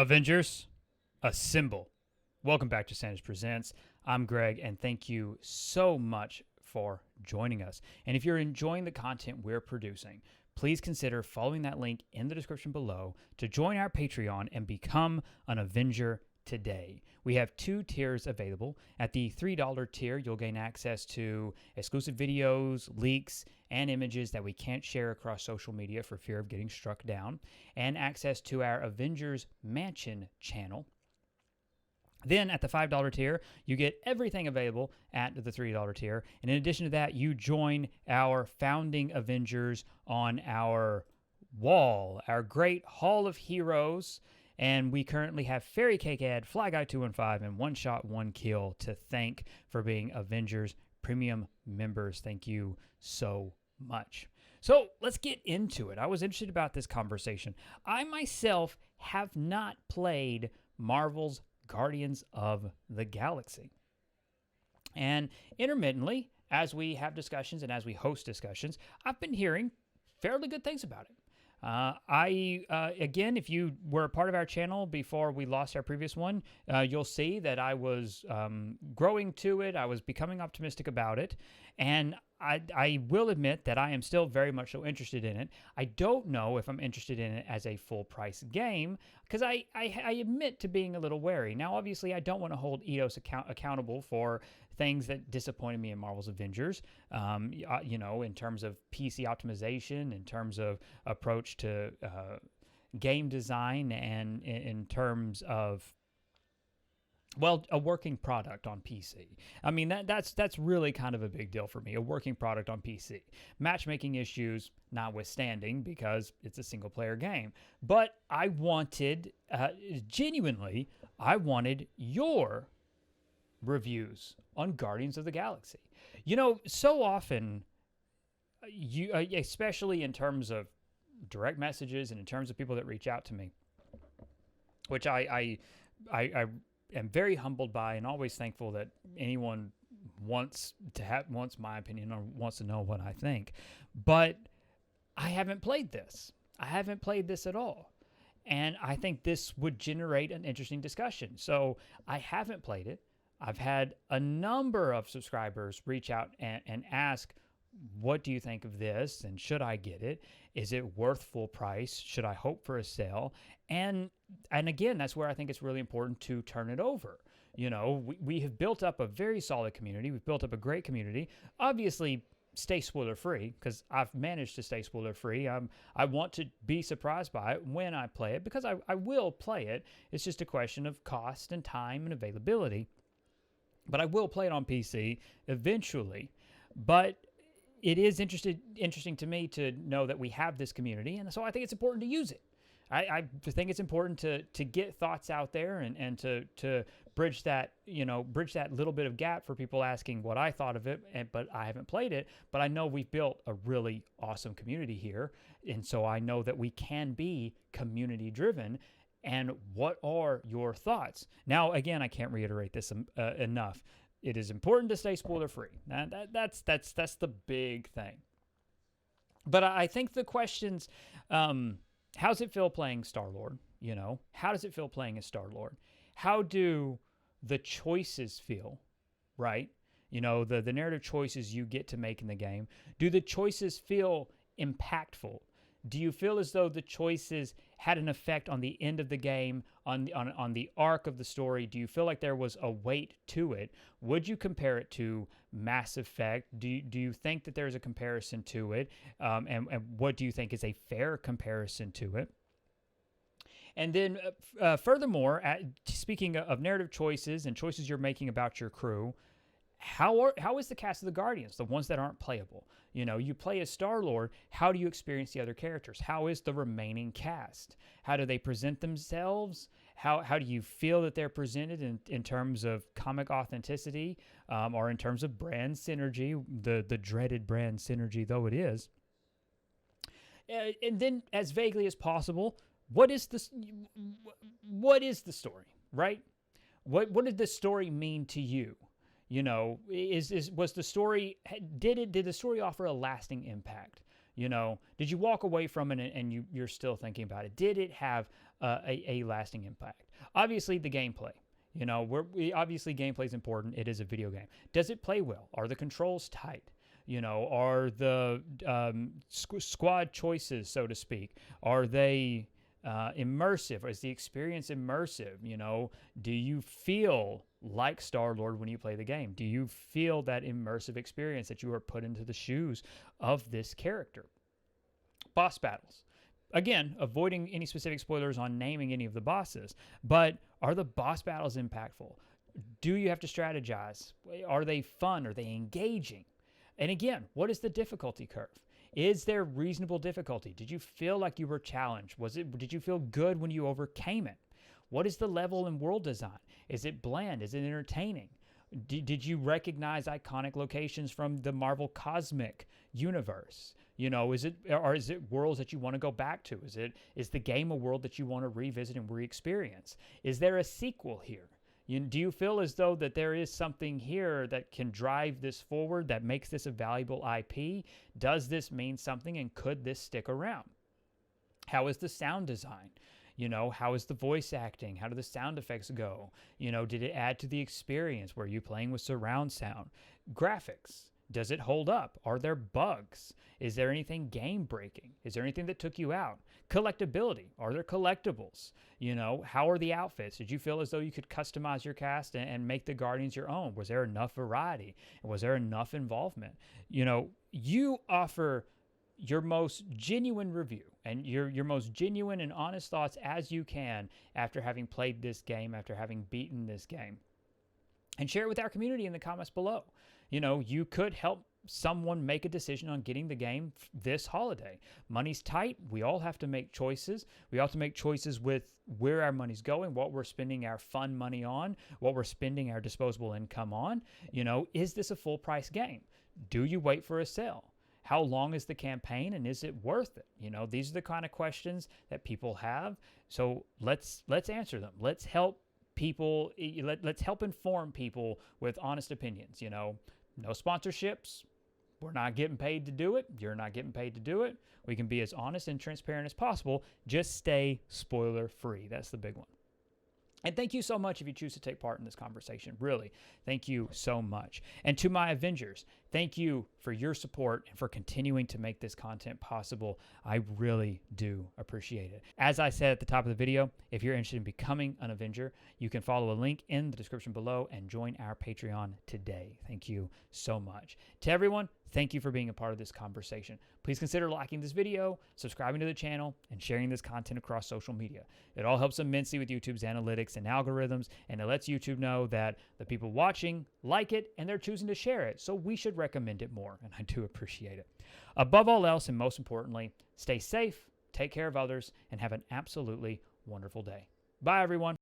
Avengers, assemble. Welcome back to Sanders Presents. I'm Greg, and thank you so much for joining us. And if you're enjoying the content we're producing, please consider following that link in the description below to join our Patreon and become an Avenger today. We have two tiers available. At the $3 tier, you'll gain access to exclusive videos, leaks, and images that we can't share across social media for fear of getting struck down, and access to our Avengers Mansion channel. Then at the $5 tier, you get everything available at the $3 tier. And in addition to that, you join our founding Avengers on our wall, our great Hall of Heroes. And we currently have Fairy Cake Ad, Fly Guy 215, and One Shot, One Kill to thank for being Avengers Premium members. Thank you so much. So let's get into it. I was interested about this conversation. I myself have not played Marvel's Guardians of the Galaxy. And intermittently, as we have discussions and as we host discussions, I've been hearing fairly good things about it. Again, if you were a part of our channel before we lost our previous one, you'll see that I was growing to it. I was becoming optimistic about it. And I will admit that I am still very much so interested in it. I don't know if I'm interested in it as a full price game because I admit to being a little wary. Now, obviously, I don't want to hold Eidos accountable for things that disappointed me in Marvel's Avengers, in terms of PC optimization, in terms of approach to game design, and in terms of a working product on PC. I mean, that's really kind of a big deal for me, a working product on PC. Matchmaking issues notwithstanding, because it's a single-player game. But I wanted, genuinely, your reviews on Guardians of the Galaxy. You know, so often, especially in terms of direct messages and in terms of people that reach out to me, which I am very humbled by and always thankful that anyone wants my opinion or wants to know what I think. But I haven't played this. I haven't played this at all. And I think this would generate an interesting discussion. So I haven't played it. I've had a number of subscribers reach out and ask, what do you think of this? And should I get it? Is it worth full price? Should I hope for a sale? And again, that's where I think it's really important to turn it over. You know, we have built up a very solid community. We've built up a great community. Obviously, stay spoiler free, because I've managed to stay spoiler free. I want to be surprised by it when I play it, because I will play it. It's just a question of cost and time and availability. But I will play it on PC eventually. But it is interesting to me to know that we have this community, and so I think it's important to use it. I think it's important to get thoughts out there and to bridge that little bit of gap for people asking what I thought of it, but I haven't played it. But I know we've built a really awesome community here, and so I know that we can be community driven. And what are your thoughts? Now, again, I can't reiterate this enough. It is important to stay spoiler free. That's the big thing. But I think the questions, how's it feel playing Star-Lord? You know, how does it feel playing as Star-Lord? How do the choices feel, right? You know, the narrative choices you get to make in the game. Do the choices feel impactful? Do you feel as though the choices had an effect on the end of the game, on the arc of the story? Do you feel like there was a weight to it? Would you compare it to Mass Effect? Do you think that there's a comparison to it? And what do you think is a fair comparison to it? And then furthermore, speaking of narrative choices and choices you're making about your crew, how is the cast of the Guardians, the ones that aren't playable? You know, you play as Star-Lord, how do you experience the other characters? How is the remaining cast? How do they present themselves? How do you feel that they're presented in terms of comic authenticity, or in terms of brand synergy, the dreaded brand synergy though it is? And then, as vaguely as possible, what is the story, right? What did the story mean to you? You know, was the story, did the story offer a lasting impact? You know, did you walk away from it and you're still thinking about it? Did it have a lasting impact. Obviously, the gameplay. You know, obviously gameplay is important. It is a video game. Does it play well? Are the controls tight? You know, are the squad choices, so to speak, are they immersive? Is the experience immersive? You know, do you feel like Star-Lord when you play the game? Do you feel that immersive experience that you are put into the shoes of this character? Boss battles. Again, avoiding any specific spoilers on naming any of the bosses, but are the boss battles impactful? Do you have to strategize? Are they fun? Are they engaging? And again, what is the difficulty curve? Is there reasonable difficulty? Did you feel like you were challenged? Did you feel good when you overcame it? What is the level and world design? Is it bland? Is it entertaining? Did you recognize iconic locations from the Marvel Cosmic Universe? You know, is it worlds that you want to go back to? Is the game a world that you want to revisit and re-experience? Is there a sequel here? Do you feel as though that there is something here that can drive this forward, that makes this a valuable IP? Does this mean something, and could this stick around? How is the sound design? You know, how is the voice acting? How do the sound effects go? You know, did it add to the experience? Were you playing with surround sound? Graphics. Does it hold up? Are there bugs? Is there anything game breaking? Is there anything that took you out? Collectability. Are there collectibles? You know, how are the outfits? Did you feel as though you could customize your cast and make the Guardians your own? Was there enough variety? Was there enough involvement? You know, you offer your most genuine review and your most genuine and honest thoughts as you can after having played this game, after having beaten this game. And share it with our community in the comments below. You know, you could help someone make a decision on getting the game this holiday. Money's tight. We all have to make choices. We all have to make choices with where our money's going, what we're spending our fun money on, what we're spending our disposable income on. You know, is this a full price game? Do you wait for a sale? How long is the campaign, and is it worth it? You know, these are the kind of questions that people have. So let's answer them. Let's help people. Let's help inform people with honest opinions. You know, no sponsorships. We're not getting paid to do it. You're not getting paid to do it. We can be as honest and transparent as possible. Just stay spoiler free. That's the big one. And thank you so much if you choose to take part in this conversation. Really, thank you so much. And to my Avengers, thank you for your support and for continuing to make this content possible. I really do appreciate it. As I said at the top of the video, if you're interested in becoming an Avenger, you can follow a link in the description below and join our Patreon today. Thank you so much. To everyone, thank you for being a part of this conversation. Please consider liking this video, subscribing to the channel, and sharing this content across social media. It all helps immensely with YouTube's analytics and algorithms, and it lets YouTube know that the people watching like it and they're choosing to share it, so we should recommend it more, and I do appreciate it. Above all else, and most importantly, stay safe, take care of others, and have an absolutely wonderful day. Bye, everyone.